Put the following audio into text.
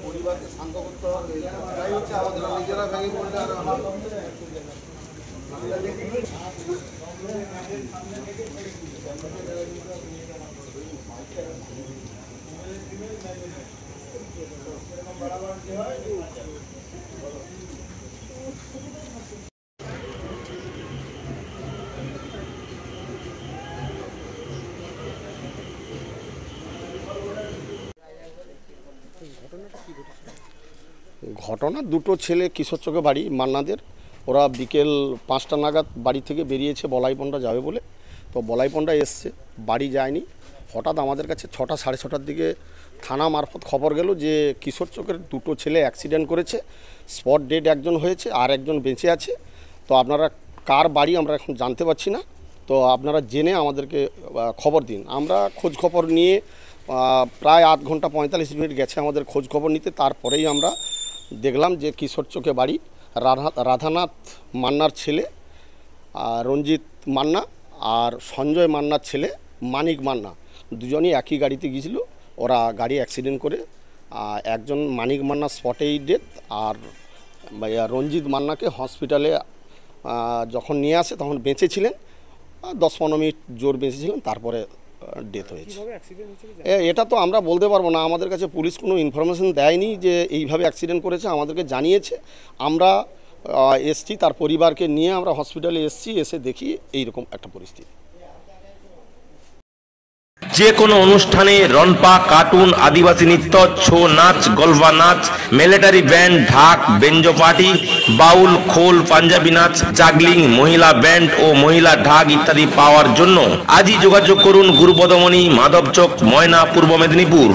পরিবারকে শান্ত করতে হবে, এটাই হচ্ছে আমাদের নিজেরা ভেঙে পড়লে আর ঘটনা দুটো ছেলে কিশোর চকে বাড়ি মান্নাদের, ওরা বিকেল 5টা নাগাদ বাড়ি থেকে বেরিয়েছে বলাইপন্ডা যাবে বলে। তো বলাইপন্ডা এসছে, বাড়ি যায়নি। হঠাৎ আমাদের কাছে 6টা সাড়ে 6টার দিকে থানা মারফত খবর গেল যে কিশোর চকের দুটো ছেলে অ্যাক্সিডেন্ট করেছে, স্পট ডেড একজন হয়েছে আর একজন বেঁচে আছে। তো আপনারা কার বাড়ি আমরা এখন জানতে পারছি না, তো আপনারা জেনে আমাদেরকে খবর দিন। আমরা খোঁজ খবর নিয়ে প্রায় 8 ঘন্টা 45 মিনিট গেছে আমাদের খোঁজ খবর নিতে। তারপরেই আমরা দেখলাম যে কিশোর চকে বাড়ি রাধানাথ মান্নার ছেলে রঞ্জিত মান্না আর সঞ্জয় মান্নার ছেলে মানিক মান্না দুজনই একই গাড়িতে গিয়েছিল। ওরা গাড়ি অ্যাক্সিডেন্ট করে একজন মানিক মান্না স্পটেই ডেথ, আর রঞ্জিত মান্নাকে হসপিটালে যখন নিয়ে আসে তখন বেঁচে ছিলেন, 10-15 মিনিট জোর বেঁচে ছিলেন, তারপরে ডেথ হয়েছে। এটা তো আমরা বলতে পারবো না, আমাদের কাছে পুলিশ কোনো ইনফরমেশন দেয়নি যে এইভাবে অ্যাক্সিডেন্ট করেছে। আমাদেরকে জানিয়েছে, আমরা এসছি, তার পরিবারকে নিয়ে আমরা হসপিটালে এসছি, এসে দেখি এইরকম একটা পরিস্থিতি। যে কোনো অনুষ্ঠানে রনপা, কার্টুন, আদিবাসী নৃত্য, ছৌ নাচ, গলফা নাচ, মিলিটারি ব্যান্ড, ঢাক, বেঞ্জো পার্টি, বাউল, খোল, পাঞ্জাবি নাচ, জাগলিং, মহিলা ব্যান্ড ও মহিলা ঢাক ইত্যাদি পাওয়ার জন্য আজই যোগাযোগ করুন গুরুপদমণি, মাধবচক, ময়না, পূর্ব মেদিনীপুর।